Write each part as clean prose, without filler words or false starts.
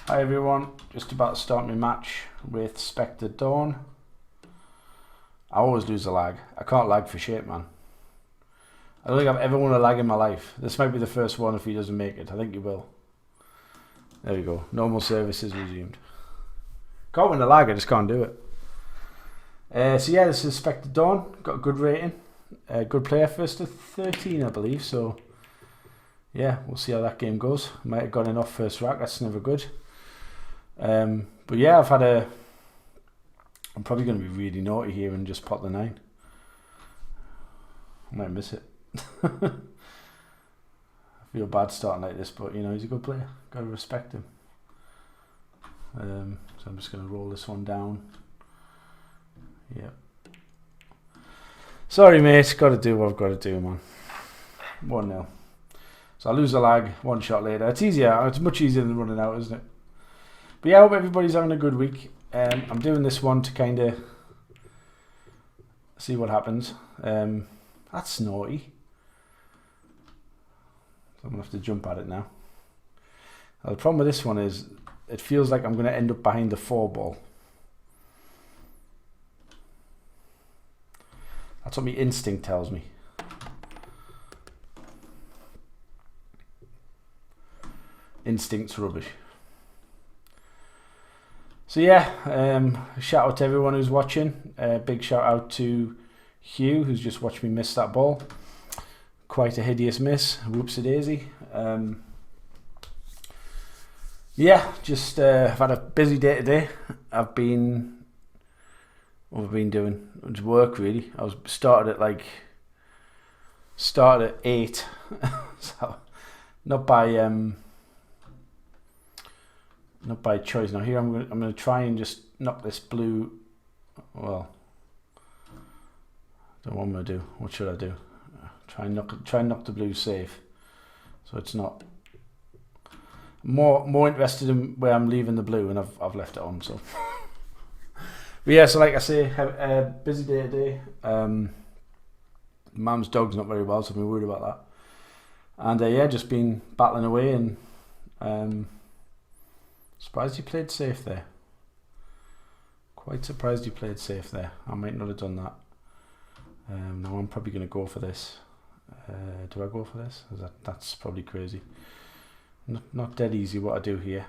Hi everyone, just about to start my match with SpectreDawn. I always lose a lag. I can't lag for shit, man. I don't think I've ever won a lag in my life. This might be the first one if he doesn't make it. I think he will. There we go. Normal service is resumed. Can't win a lag, I just can't do it. So yeah, this is SpectreDawn. Got a good rating. Good player, first to 13 I believe. So yeah, we'll see how that game goes. Might have got enough first rack, that's never good. But yeah, I'm probably going to be really naughty here and just pot the 9. I might miss it. I feel bad starting like this, but you know, he's a good player. Got to respect him. So I'm just going to roll this one down. Yep. Sorry mate, got to do what I've got to do, man. 1-0. So I lose a lag, 1 shot later. It's easier, it's much easier than running out, isn't it? But yeah, I hope everybody's having a good week. I'm doing this one to kind of see what happens. That's naughty. So I'm going to have to jump at it now. Now. The problem with this one is it feels like I'm going to end up behind the 4 ball. That's what my instinct tells me. Instinct's rubbish. So yeah, shout out to everyone who's watching. Big shout out to Hugh, who's just watched me miss that ball. Quite a hideous miss. Whoops-a-daisy. Yeah, just I've had a busy day today. What have I been doing? It's work really. I started at 8. So not by choice. Now here I'm going to try and just knock this blue. Well, don't know what I'm going to do. What should I do? Try and knock the blue safe, so it's not more interested in where I'm leaving the blue, and I've left it on. So, but yeah. So like I say, busy day today. Mum's dog's not very well, so I've been worried about that. And yeah, just been battling away and. Surprised he played safe there. Quite surprised he played safe there. I might not have done that. Now I'm probably going to go for this. Do I go for this? That's probably crazy. Not dead easy what I do here.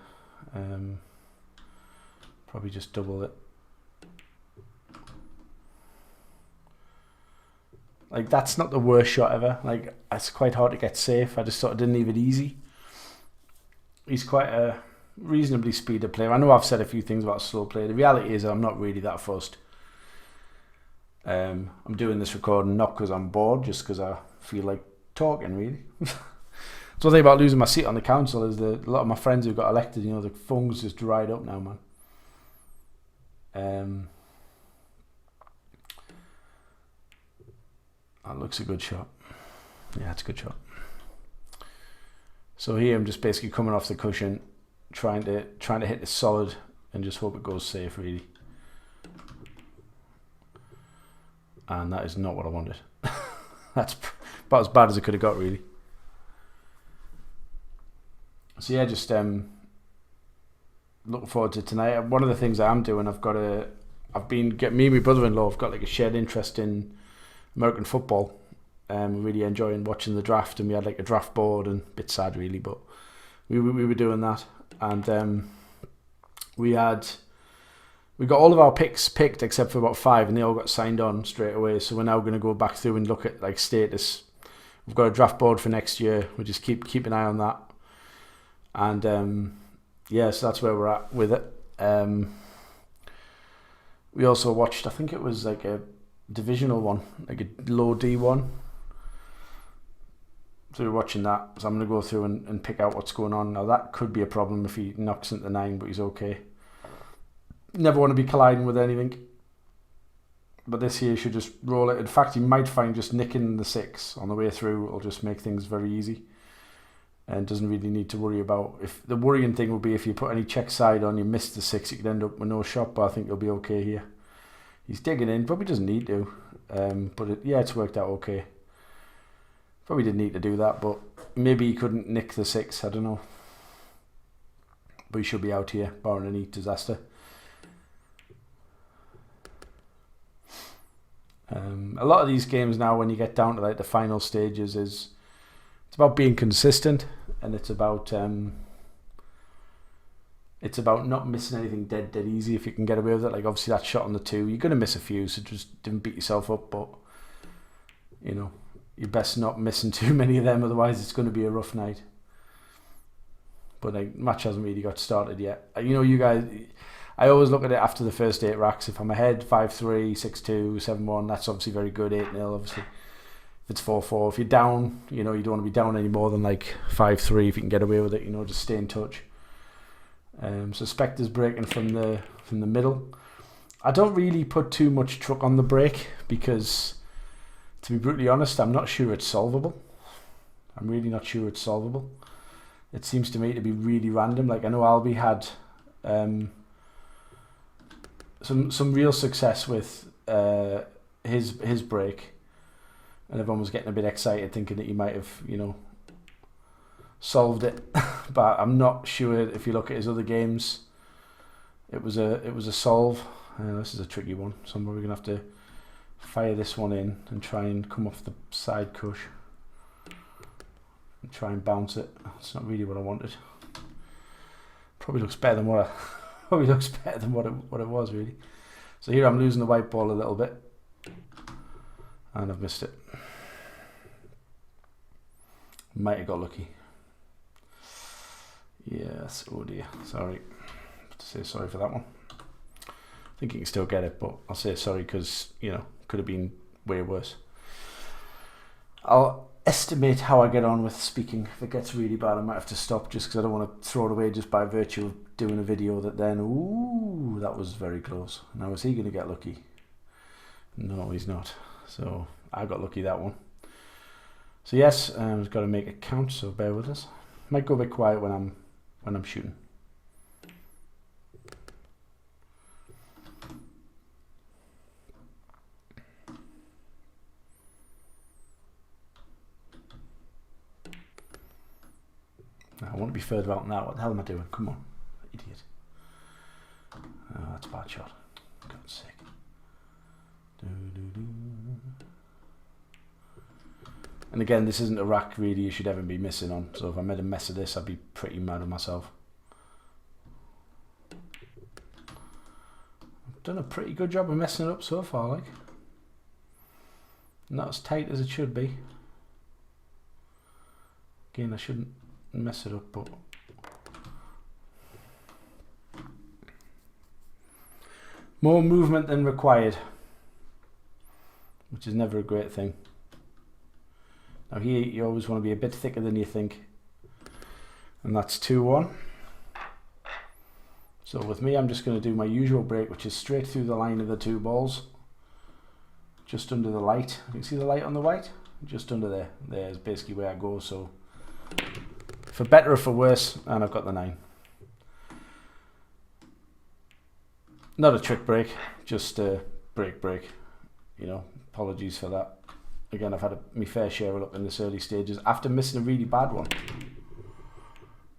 Probably just double it. Like, that's not the worst shot ever. Like, it's quite hard to get safe. I just thought I didn't leave it easy. He's quite a reasonably speeded player. I know I've said a few things about slow play. The reality is I'm not really that fussed. I'm doing this recording not because I'm bored, just because I feel like talking, really. The one thing about losing my seat on the council is that a lot of my friends who got elected, you know, the phone's just dried up now, man. That looks a good shot. Yeah, it's a good shot. So here I'm just basically coming off the cushion, trying to hit this solid and just hope it goes safe, really. And that is not what I wanted. That's about as bad as it could have got, really. So yeah, just looking forward to tonight. One of the things I am doing, me and my brother-in-law have got like a shared interest in American football. Really enjoying watching the draft, and we had like a draft board, and a bit sad really, but we were doing that. And we got all of our picks picked except for about 5, and they all got signed on straight away. So we're now going to go back through and look at like status. We've got a draft board for next year. We'll just keep an eye on that. And yeah, so that's where we're at with it. We also watched, I think it was like a divisional one, like a low D one. So we're watching that. So I'm going to go through and pick out what's going on. Now that could be a problem if he knocks into 9, but he's okay. Never want to be colliding with anything. But this here should just roll it. In fact, you might find just nicking the 6 on the way through will just make things very easy. And doesn't really need to worry about. If the worrying thing will be if you put any check side on, you miss the 6, you could end up with no shot, but I think you'll be okay here. He's digging in, probably doesn't need to. But it's worked out okay. Probably didn't need to do that, but maybe he couldn't nick the 6, I don't know. but he should be out here, barring any disaster. A lot of these games now, when you get down to like the final stages, it's about being consistent, and it's about not missing anything dead easy if you can get away with it. Like obviously that shot on the 2, you're gonna miss a few, so just don't beat yourself up. But you know, you're best not missing too many of them, otherwise it's going to be a rough night. But like, match hasn't really got started yet. You know, you guys, I always look at it after the first 8 racks. If I'm ahead 5-3, 6-2, 7-1, that's obviously very good. 8-0, obviously. If it's 4-4, if you're down, you know, you don't want to be down any more than like 5-3 if you can get away with it. You know, just stay in touch. So Spectre's breaking from the middle. I don't really put too much truck on the break because, to be brutally honest, I'm not sure it's solvable. I'm really not sure it's solvable. It seems to me to be really random. Like I know Albie had some real success with his break, and everyone was getting a bit excited, thinking that he might have, you know, solved it. But I'm not sure. If you look at his other games, it was a solve. This is a tricky one, so I'm probably gonna have to fire this one in and try and come off the side cush and try and bounce it. It's not really what I wanted. Probably looks better than what it was really. So here I'm losing the white ball a little bit, and I've missed it. Might have got lucky. Yes, oh dear, sorry. I have to say sorry for that one. I think you can still get it, but I'll say sorry because, you know, could have been way worse. I'll estimate how I get on with speaking. If it gets really bad, I might have to stop just because I don't want to throw it away just by virtue of doing a video that then, ooh, that was very close. Now, is he going to get lucky? No, he's not. So I got lucky that one. So yes, I've got to make it count, so bear with us. Might go a bit quiet when I'm shooting. I want to be further out than that. What the hell am I doing? Come on, idiot. Oh, that's a bad shot. God's sake. And again, this isn't a rack really you should ever be missing on. So if I made a mess of this, I'd be pretty mad at myself. I've done a pretty good job of messing it up so far, like. Not as tight as it should be. Again, I shouldn't mess it up, but more movement than required, which is never a great thing. Now here you always want to be a bit thicker than you think, and that's 2-1. So with me, I'm just going to do my usual break, which is straight through the line of the 2 balls, just under the light. You can see the light on the white, just under there. There's basically where I go. So for better or for worse, and I've got the 9. Not a trick break, just a break. You know, apologies for that. Again, I've had my fair share of luck in this early stages after missing a really bad one.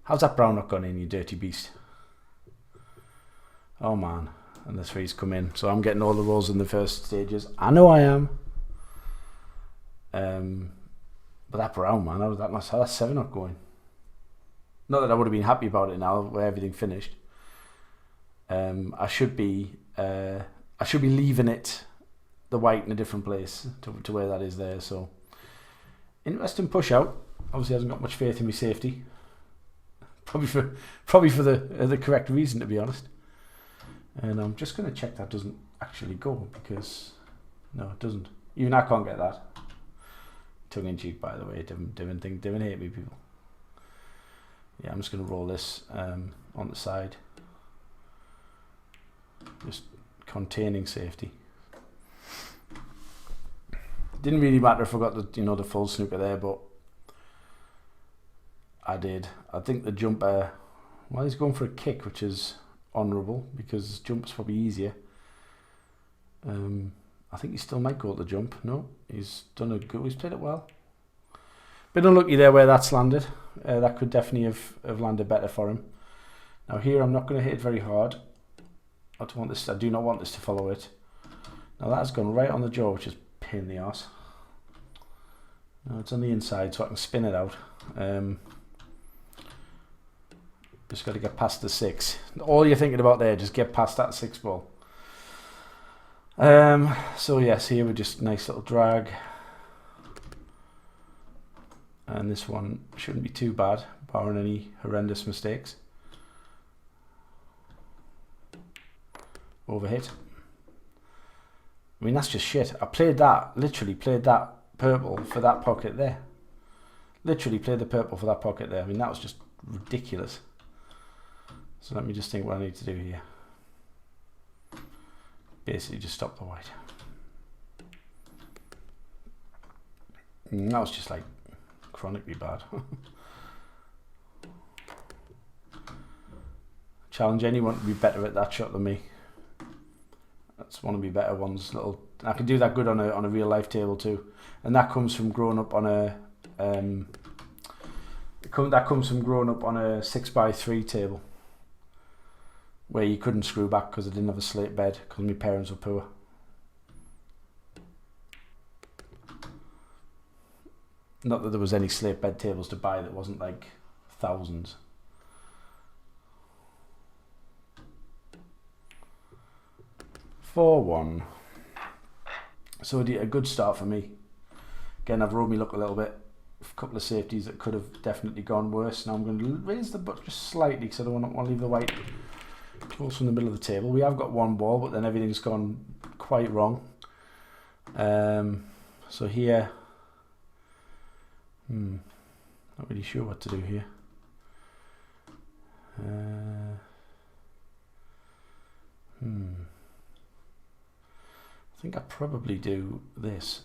How's that brown not gone in, you dirty beast? Oh man, and the 3's come in. So I'm getting all the rolls in the first stages. I know I am. But that brown, man, how's that 7 not going? Not that I would have been happy about it now, where everything finished. I should be leaving it, the white, in a different place to where that is there. So interesting push out. Obviously hasn't got much faith in my safety. Probably for the correct reason, to be honest. And I'm just going to check that doesn't actually go, because no, it doesn't. Even I can't get that. Tongue in cheek, by the way. Different hate me, people. Yeah, I'm just going to roll this on the side, just containing safety. Didn't really matter if I got the full snooker there, but I did. I think the jumper, well, he's going for a kick, which is honourable because jump's probably easier. I think he still might go at the jump. No, he's done a good. He's played it well. Bit unlucky there where that's landed. That could definitely have landed better for him. Now here I'm not going to hit it very hard. I do not want this to follow it. Now that has gone right on the jaw, which is a pain in the arse. Now it's on the inside so I can spin it out. Just got to get past the 6. All you're thinking about there, just get past that 6 ball. So yes, here we're just nice little drag. And this one shouldn't be too bad, barring any horrendous mistakes. Overhit. I mean, that's just shit. I played that, literally played that purple for that pocket there. Literally played the purple for that pocket there. I mean, that was just ridiculous. So let me just think what I need to do here. Basically just stop the white. And that was just like chronically bad. Challenge anyone to be better at that shot than me. That's one of my better ones. I can do that good on a real life table too, and that comes from growing up on a 6x3 table where you couldn't screw back because I didn't have a slate bed because my parents were poor. Not that there was any slate bed tables to buy, that wasn't like thousands. For 1. So a good start for me. Again, I've rolled me luck a little bit. A couple of safeties that could have definitely gone worse. Now I'm going to raise the butt just slightly because I don't want to leave the white close from the middle of the table. We have got one ball, but then everything's gone quite wrong. So here, not really sure what to do here. I think I probably do this.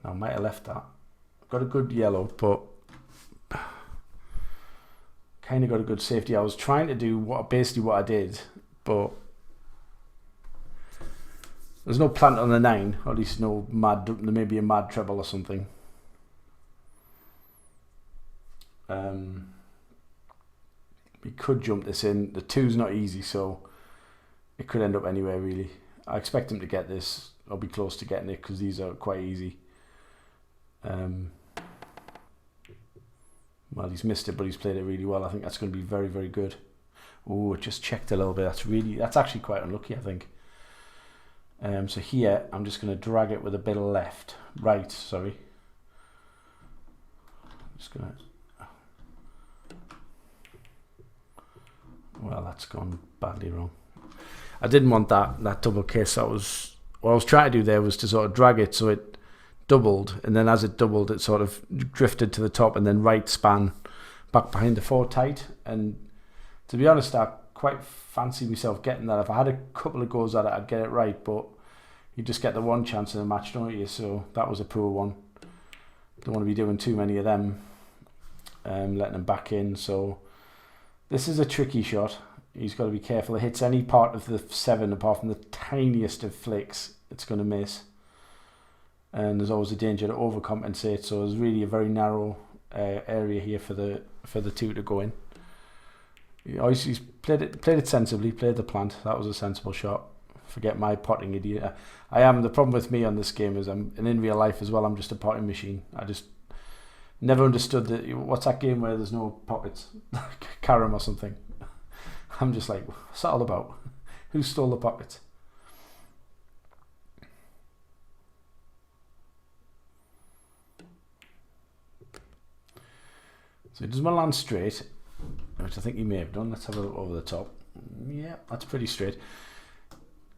Now I might have left that. Got a good yellow, but kind of got a good safety. I was trying to do basically what I did, but there's no plant on the 9, or at least no mad. There may be a mad treble or something. We could jump this in. The 2's not easy, so it could end up anywhere really. I expect him to get this. I'll be close to getting it because these are quite easy. Well, he's missed it, but he's played it really well. I think that's going to be very, very good. Oh, it just checked a little bit. That's actually quite unlucky, I think. So here, I'm just going to drag it with a bit of right, sorry. Just going to... Well, that's gone badly wrong. I didn't want that double kiss. What I was trying to do there was to sort of drag it so it doubled, and then as it doubled, it sort of drifted to the top, and then right span back behind the 4 tight. And to be honest, I quite fancy myself getting that. If I had a couple of goes at it, I'd get it right, but you just get the one chance in a match, don't you? So that was a poor one. Don't want to be doing too many of them, letting them back in. So this is a tricky shot. He's got to be careful. It hits any part of the 7 apart from the tiniest of flicks, it's going to miss. And there's always a danger to overcompensate. So there's really a very narrow area here for the 2 to go in. He's played it sensibly. Played the plant. That was a sensible shot. Forget my potting idiot. The problem with me on this game is and in real life as well, I'm just a potting machine. I just never understood that. What's that game where there's no pockets? Carom or something. I'm just like, what's that all about? Who stole the pockets? So he does my land straight, which I think he may have done. Let's have a look over the top. Yeah, that's pretty straight.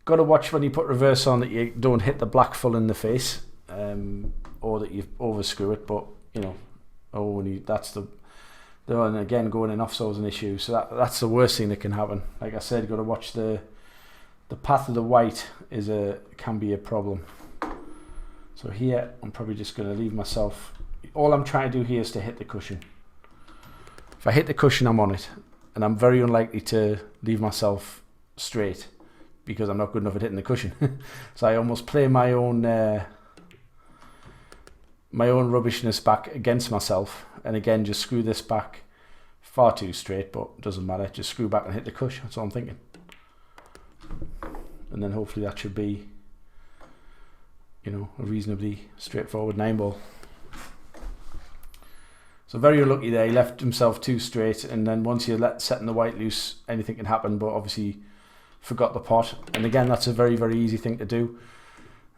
Got to watch when you put reverse on that you don't hit the black full in the face, or that you overscrew it. But you know, and again, going in offside is an issue. So that's the worst thing that can happen. Like I said, got to watch the path of the white can be a problem. So here, I'm probably just going to leave myself. All I'm trying to do here is to hit the cushion. If I hit the cushion, I'm on it, and I'm very unlikely to leave myself straight because I'm not good enough at hitting the cushion. So I almost play my own my own rubbishness back against myself, and again just screw this back far too straight, but it doesn't matter, just screw back and hit the cush. That's all I'm thinking. And then hopefully that should be, you know, a reasonably straightforward 9-ball. So very unlucky there, he left himself too straight, and then once you're setting the white loose, anything can happen, but obviously forgot the pot. And again, that's a very, very easy thing to do.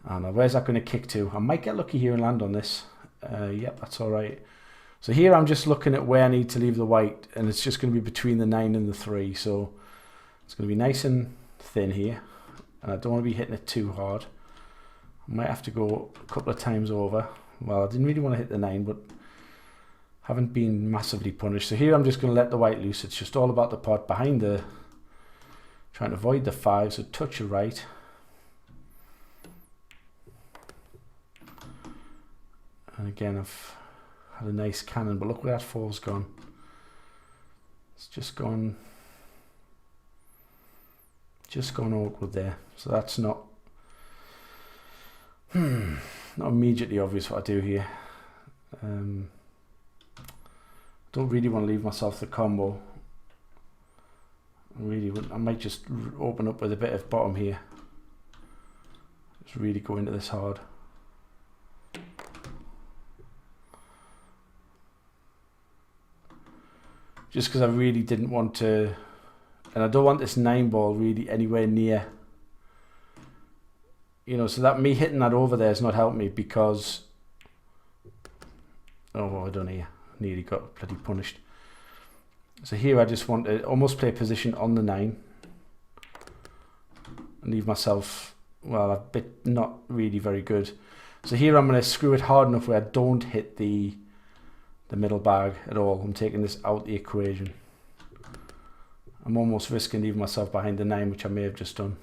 And where's that going to kick to? I might get lucky here and land on this. Yep, that's all right. So here I'm just looking at where I need to leave the white, and it's just going to be between the 9 and the 3. So it's going to be nice and thin here, and I don't want to be hitting it too hard. I might have to go a couple of times over. Well, I didn't really want to hit the 9, but haven't been massively punished. So here I'm just going to let the white loose. It's just all about the pot behind the, trying to avoid the 5, so touch your right. And again, I've had a nice cannon, but look where that 4's gone. It's just gone awkward there. So that's not immediately obvious what I do here. Don't really want to leave myself the combo. I might just open up with a bit of bottom here. Just really go into this hard. Just because I really didn't want to, and I don't want this 9-ball really anywhere near, you know, so that me hitting that over there has not helped me because, oh, what have I done here? Nearly got bloody punished. So here I just want to almost play position on the 9 and leave myself, well, a bit not really very good. So here I'm going to screw it hard enough where I don't hit the middle bag at all. I'm taking this out the equation. I'm almost risking leaving myself behind the 9, which I may have just done.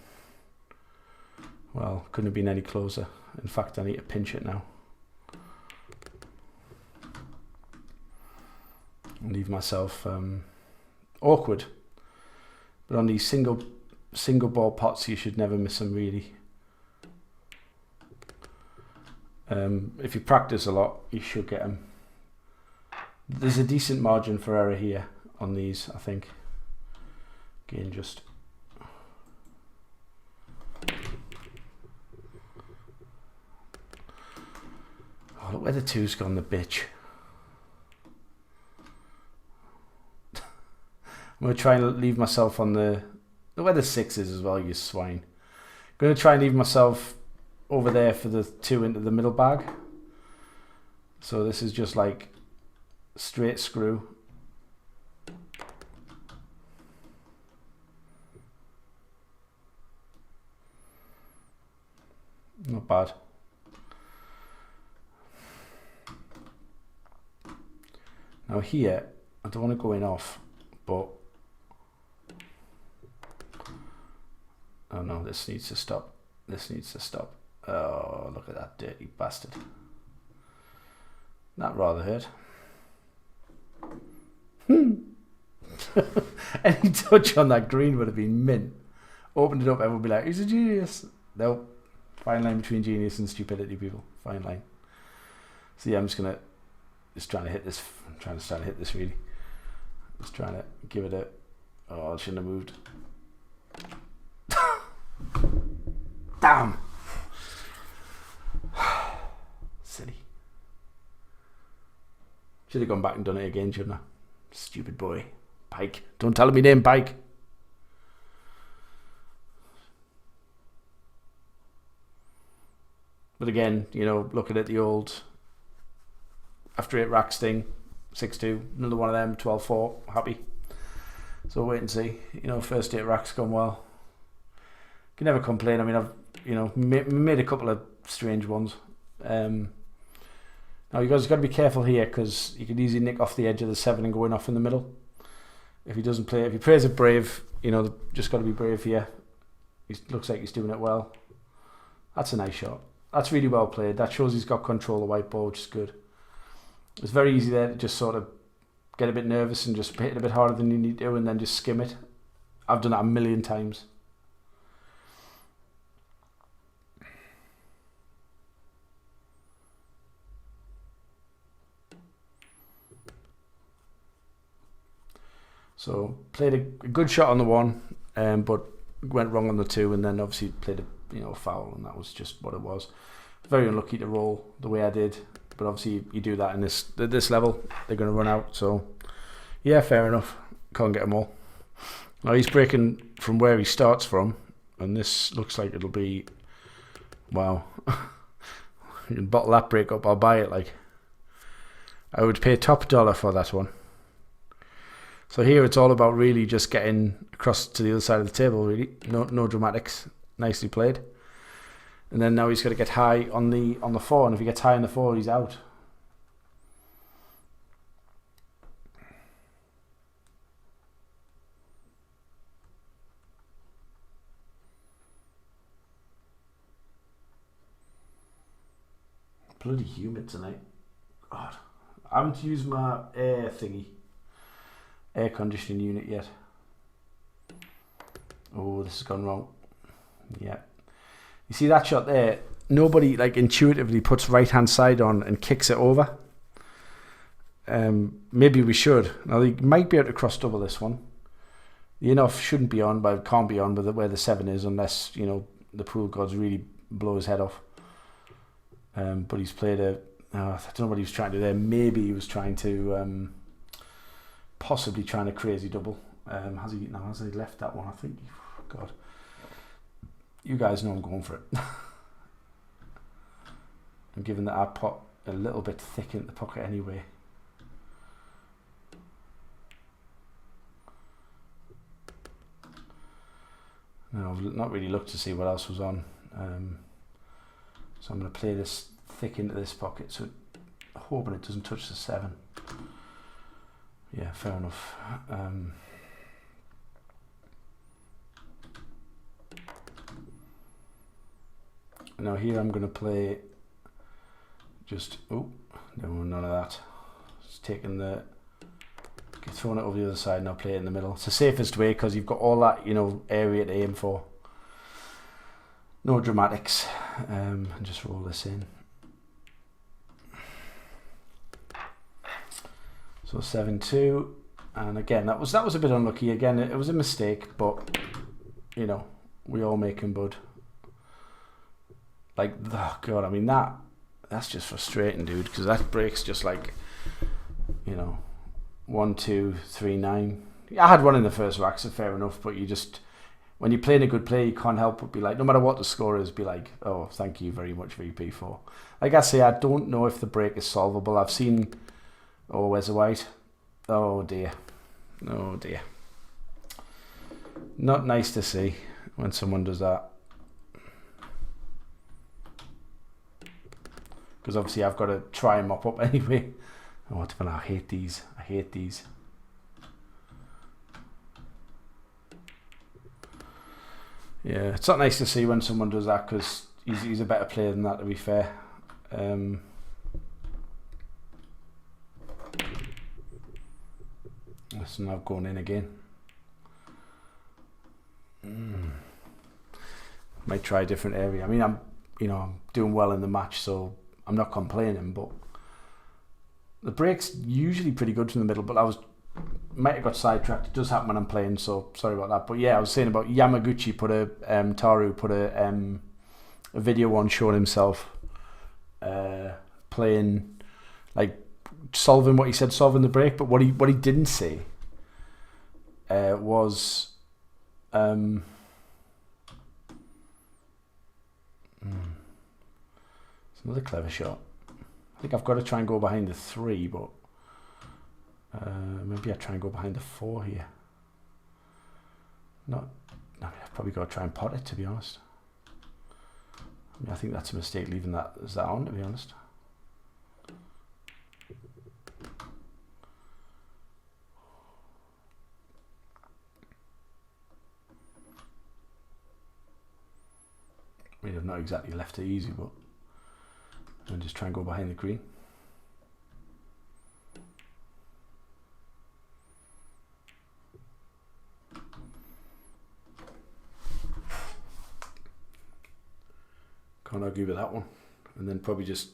Well, couldn't have been any closer. In fact, I need to pinch it now. And leave myself awkward. But on these single ball pots, you should never miss them really. If you practice a lot, you should get them. There's a decent margin for error here on these, I think. Again, just oh, look where the 2's gone, the bitch. I'm going to try and leave myself on the, look where the 6 is as well, you swine. I'm going to try and leave myself over there for the 2 into the middle bag. So this is just like straight screw. Not bad. Now here, I don't want to go in off, but oh no, this needs to stop. This needs to stop. Oh, look at that dirty bastard. That rather hurt. Any touch on that green would have been mint. Opened it up, everyone would be like, he's a genius. Nope. Fine line between genius and stupidity, people. Fine line. So yeah, I'm just trying to hit this. I'm trying to start to hit this really. Just trying to give it a, oh, I shouldn't have moved. Damn. Silly. Should have gone back and done it again, shouldn't I? Stupid boy. Pike. Don't tell him my name, Pike. But again, you know, looking at the old after 8 racks thing, 6-2, another one of them, 12-4, happy. So wait and see. You know, first 8 racks gone well. Can never complain. I mean, I've, you know, made a couple of strange ones. Now you guys got to be careful here because you could easily nick off the edge of the 7 and go in off in the middle. If he doesn't play, if he plays it brave, you know, just got to be brave here. He looks like he's doing it well. That's a nice shot. That's really well played. That shows he's got control of the white ball, which is good. It's very easy there to just sort of get a bit nervous and just hit it a bit harder than you need to and then just skim it. I've done that a million times. So played a good shot on the 1, but went wrong on the 2, and then obviously played a foul, and that was just what it was. Very unlucky to roll the way I did, but obviously you do that in this level, they're going to run out. So yeah, fair enough. Can't get them all. Now he's breaking from where he starts from, and this looks like it'll be, wow. You can bottle that break up, I'll buy it. Like, I would pay top dollar for that one. So here it's all about really just getting across to the other side of the table, really. No dramatics. Nicely played. And then now he's got to get high on the 4, and if he gets high on the 4, he's out. Bloody humid tonight. God, I haven't used my air conditioning unit yet. Oh, this has gone wrong. Yeah. You see that shot there? Nobody like intuitively puts right hand side on and kicks it over. Maybe we should. Now they might be able to cross double this one. The enough shouldn't be on, but it can't be on with where the 7 is, unless the pool gods really blow his head off. But he's played I don't know what he was trying to do there. Maybe he was trying to possibly trying a crazy double. Has he left that one? I think. God, you guys know I'm going for it. And given that I put a little bit thick in the pocket anyway. Now I've not really looked to see what else was on. So I'm going to play this thick into this pocket, so hoping it doesn't touch the 7. Yeah, fair enough. Now here I'm going to play just, no, none of that. Just taking throwing it over the other side, and I'll play it in the middle. It's the safest way because you've got all that, area to aim for. No dramatics, and just roll this in. So 7-2, and again that was a bit unlucky. Again, it was a mistake, but we all make them, bud. Like, oh God, I mean that's just frustrating, dude, because that breaks just like 1, 2, 3, 9. I had one in the first rack, so fair enough, but you just, when you're playing a good play, you can't help but be like, no matter what the score is, be like, oh, thank you very much, VP, for. Like I say, I don't know if the break is solvable. I've seen, oh, where's the white? Oh dear. Oh dear. Not nice to see when someone does that. Because obviously I've got to try and mop up anyway. Oh, I hate these. I hate these. Yeah, it's not nice to see when someone does that, because he's a better player than that, to be fair. That's now going in again. Might try a different area. I mean, I'm doing well in the match, so I'm not complaining, but the break's usually pretty good from the middle, but might have got sidetracked. It does happen when I'm playing, so sorry about that. But yeah, I was saying about Yamaguchi Taru put a video on showing himself playing, like solving what he said, solving the break. But what he didn't say was it's another clever shot. I think I've got to try and go behind the 3, but maybe I try and go behind the 4 here. I've probably got to try and pot it, to be honest. I think that's a mistake leaving that on, to be honest. I mean, I've not exactly left it easy, but I'll just try and go behind the green. Can't argue with that one. And then probably just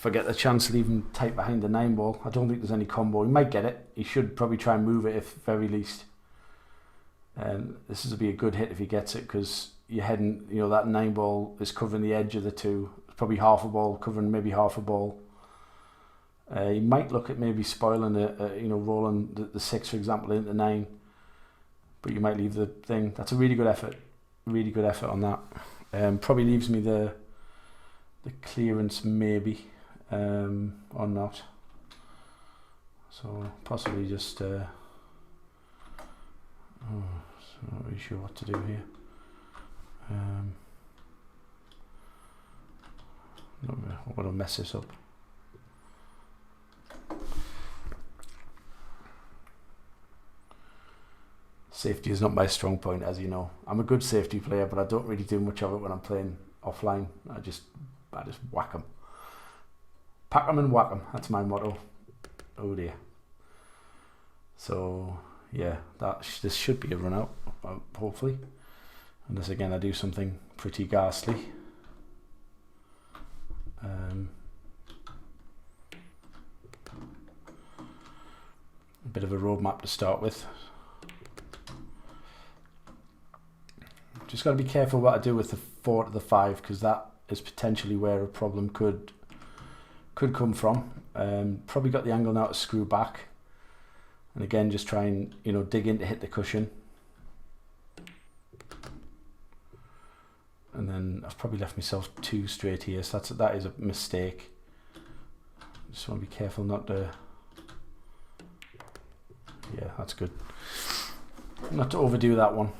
if I get the chance, leave him tight behind the 9 ball. I don't think there's any combo. He might get it. He should probably try and move it, if very least. This will be a good hit if he gets it, because you're heading, you know, that 9 ball is covering the edge of the 2. It's probably half a ball, covering maybe half a ball. You might look at maybe spoiling you know, rolling the 6, for example, into 9. But you might leave the thing. That's a really good effort. Really good effort on that. Probably leaves me the clearance maybe, or not. So possibly just not really sure what to do here. I'm going to mess this up. Safety is not my strong point, as you know. I'm a good safety player, but I don't really do much of it when I'm playing offline. I just whack them. Pack them and whack them. That's my motto. Oh dear. So yeah, this should be a run out, hopefully. Unless again I do something pretty ghastly. A bit of a roadmap to start with. Just got to be careful what I do with the 4 to the 5, because that is potentially where a problem could come from. Probably got the angle now to screw back, and again just try and, you know, dig in to hit the cushion. And then I've probably left myself too straight here, so that is a mistake. Just want to be careful not to. Yeah, that's good. Not to overdo that one.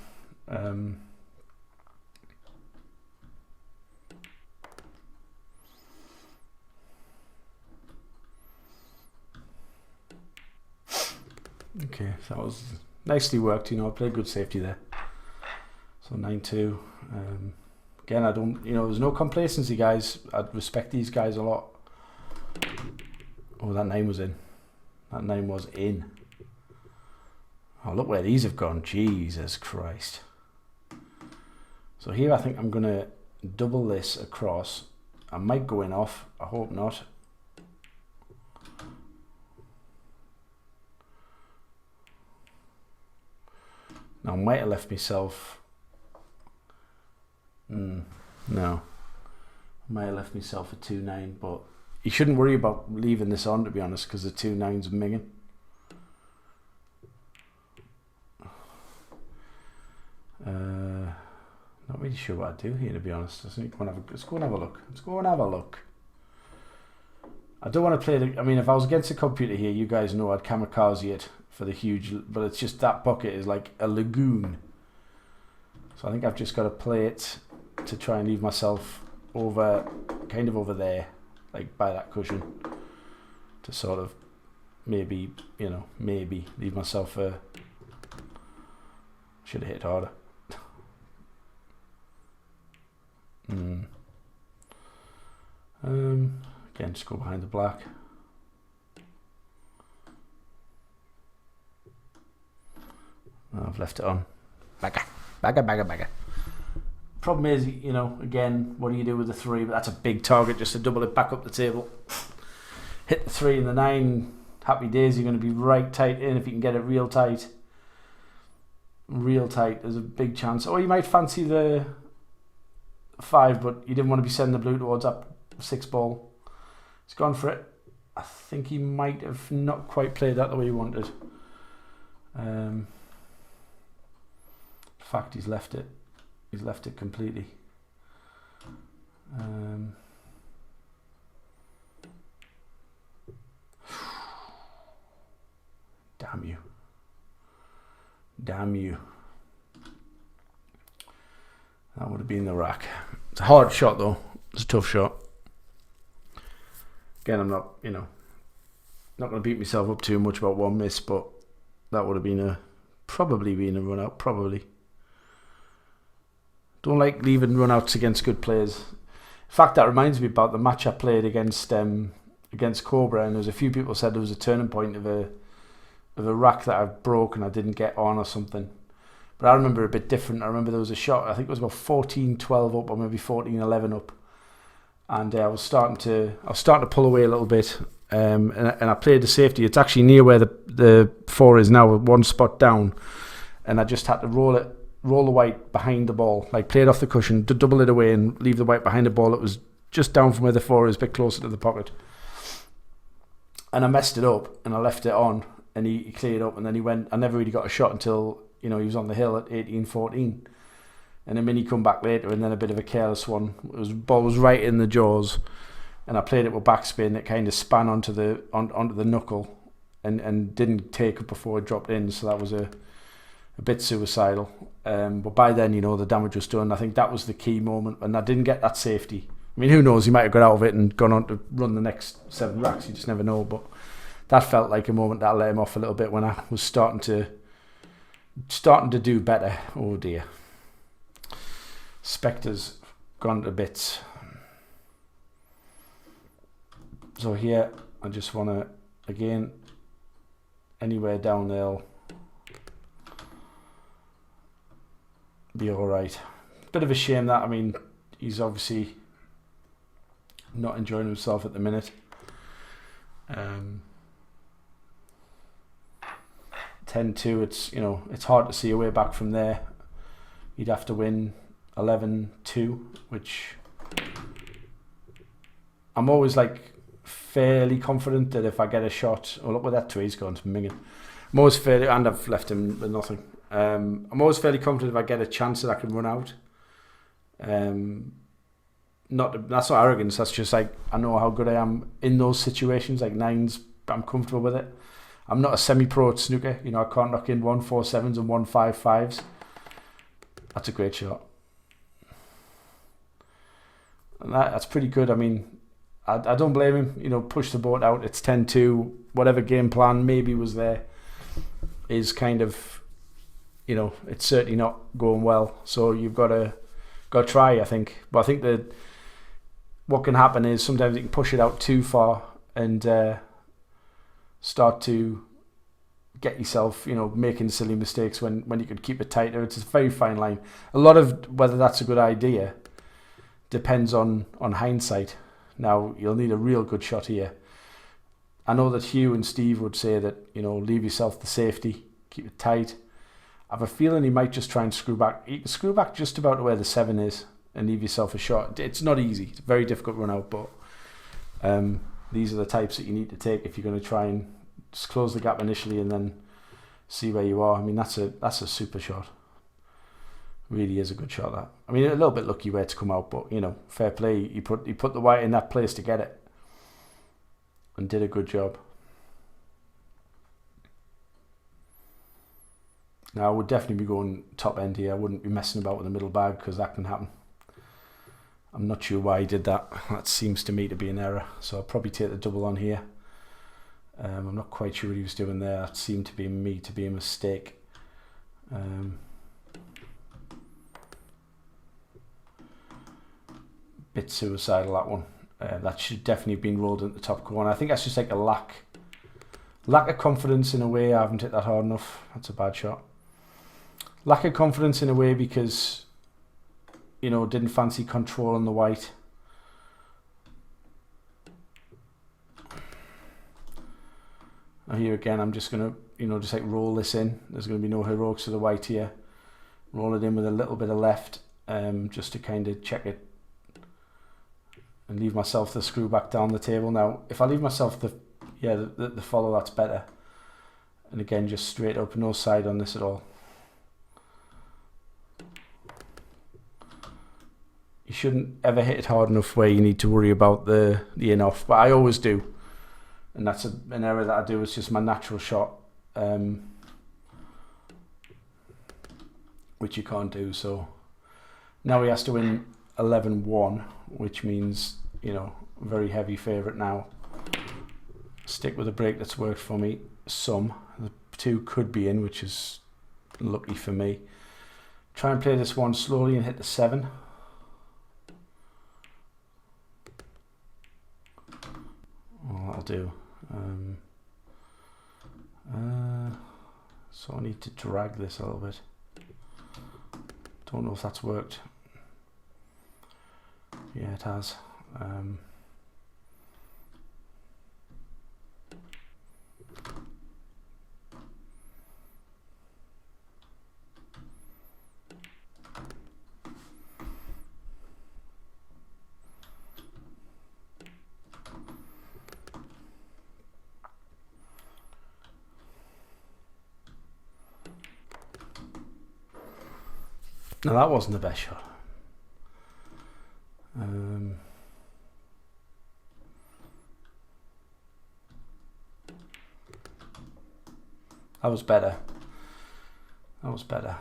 Okay, that was nicely worked. You know, I played good safety there. So 9-2. Again, I don't, you know, there's no complacency, guys. I respect these guys a lot. Oh, that 9 was in. That 9 was in. Oh, look where these have gone. Jesus Christ. So here I think I'm going to double this across. I might go in off. I hope not. Now I might have left myself. No. I might have left myself a 2-9, but you shouldn't worry about leaving this on, to be honest, because the 2-9's minging. Not really sure what I do here, to be honest. Let's go and have a look. Let's go and have a look. I don't want to play the. I mean, if I was against a computer here, you guys know I'd kamikaze it for the huge. But it's just that bucket is like a lagoon. So I think I've just got to play it to try and leave myself over, kind of over there, like by that cushion, to sort of maybe, you know, maybe leave myself a. Should have hit harder. Again, just go behind the black. Oh, I've left it on. Bagger. Problem is, you know, again, what do you do with the 3? But that's a big target, just to double it back up the table. Hit the 3 and the 9. Happy days, you're going to be right tight in if you can get it real tight. Real tight, there's a big chance. Or you might fancy the 5, but you didn't want to be sending the blue towards that 6 ball. He's gone for it. I think he might have not quite played that the way he wanted. In fact, he's left it. He's left it completely. Damn you. Damn you. That would have been the rack. It's a hard shot though. It's a tough shot. Again, I'm not, you know, not going to beat myself up too much about one miss, but that would have been probably been a run out, probably. Don't like leaving run outs against good players. In fact, that reminds me about the match I played against Cobra, and there was a few people said there was a turning point of a rack that I broke and I didn't get on or something. But I remember a bit different. I remember there was a shot, I think it was about 14-12 up or maybe 14-11 up. and I was starting to pull away a little bit, and I played the safety. It's actually near where the 4 is now, one spot down, and I just had to roll the white behind the ball, like play it off the cushion, to double it away and leave the white behind the ball. It was just down from where the 4 is, a bit closer to the pocket. And I messed it up, and I left it on, and he cleared up, and then he went. I never really got a shot until, he was on the hill at 18-14. And then he come back later, and then a bit of a careless one. Ball was right in the jaws, and I played it with backspin. It kind of span onto the knuckle, and didn't take it before it dropped in. So that was a bit suicidal. But by then, the damage was done. I think that was the key moment, and I didn't get that safety. I mean, who knows? He might have got out of it and gone on to run the next 7 racks. You just never know. But that felt like a moment that let him off a little bit when I was starting to do better. Oh dear. Spectre's gone to bits. So here, I just want to, again, anywhere down there'll be alright. Bit of a shame that, he's obviously not enjoying himself at the minute. 10-2, it's hard to see a way back from there. You'd have to win 11-2, which I'm always fairly confident that if I get a shot, look where that tree's gone, it's minging. I'm always fairly, and I've left him with nothing. I'm always fairly confident if I get a chance that I can run out. That's not arrogance, that's just I know how good I am in those situations. Like 9s, I'm comfortable with it. I'm not a semi-pro at snooker, I can't knock in 1-4-7s and 1-5-5s. That's a great shot. And that's pretty good. I don't blame him, push the boat out. It's 10-2, whatever game plan maybe was there is kind of, it's certainly not going well. So you've got to try, I think. But I think that what can happen is sometimes you can push it out too far and start to get yourself, making silly mistakes when you could keep it tighter. It's a very fine line. A lot of whether that's a good idea depends on hindsight. Now, you'll need a real good shot here. I know that Hugh and Steve would say that, leave yourself the safety, keep it tight. I have a feeling he might just try and screw back. You can screw back just about to where the 7 is and leave yourself a shot. It's not easy. It's a very difficult run out, but these are the types that you need to take if you're going to try and just close the gap initially and then see where you are. That's a super shot. Really is a good shot, that. A little bit lucky where to come out, but fair play. He put the white in that place to get it, and did a good job. Now I would definitely be going top end here. I wouldn't be messing about with the middle bag because that can happen. I'm not sure why he did that. That seems to me to be an error. So I'll probably take the double on here. I'm not quite sure what he was doing there. That seemed to be a mistake. Bit suicidal, that one. That should definitely have been rolled into the top corner. I think that's just like a lack of confidence in a way. I haven't hit that hard enough. That's a bad shot. Lack of confidence in a way because, didn't fancy control on the white. Now here again, I'm just going to, just roll this in. There's going to be no heroics to the white here. Roll it in with a little bit of left, just to kind of check it. And leave myself the screw back down the table. Now, if I leave myself the follow, that's better. And again, just straight up, no side on this at all. You shouldn't ever hit it hard enough where you need to worry about the in off, but I always do. And that's an error that I do. It's just my natural shot, which you can't do. So now he has to win 11-1, which means, very heavy favourite now. Stick with a break that's worked for me some. The 2 could be in, which is lucky for me. Try and play this one slowly and hit the 7. Oh, that'll do. So I need to drag this a little bit. Don't know if that's worked. Yeah, it has. No, that wasn't the best shot. That was better. That was better.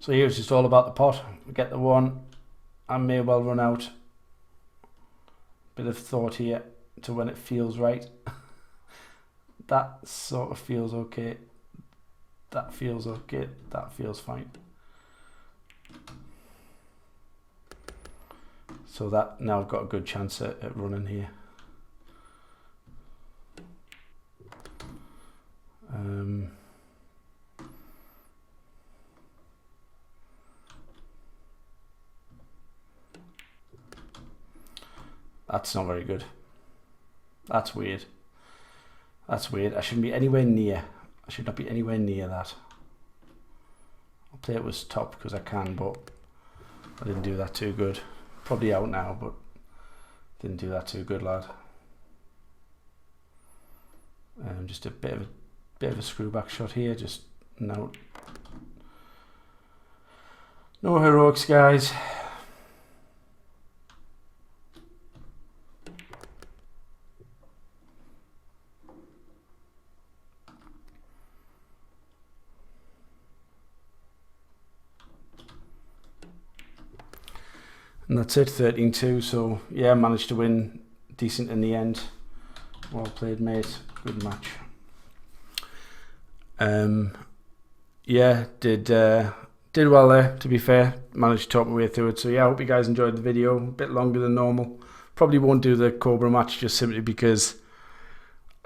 So here it's just all about the pot. We get the one. I may well run out. Bit of thought here to when it feels right. That sort of feels okay. That feels okay. That feels fine. So that now I've got a good chance at running here. That's not very good. That's weird. That's weird. I shouldn't be anywhere near. I should not be anywhere near that. I'll play it was top because I can, but I didn't do that too good. Probably out now, but didn't do that too good, lad. Just a bit of a screw back shot here. Just no heroics, guys. And that's it, 13-2. So yeah, managed to win decent in the end. Well played, mate. Good match. Yeah, did well there, to be fair. Managed to talk my way through it. So yeah, I hope you guys enjoyed the video. A bit longer than normal. Probably won't do the Cobra match just simply because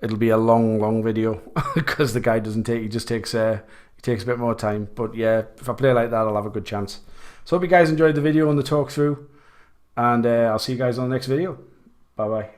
it'll be a long video because the guy doesn't take. He just takes a bit more time. But yeah, if I play like that, I'll have a good chance. So hope you guys enjoyed the video and the talk through, and I'll see you guys on the next video. Bye bye.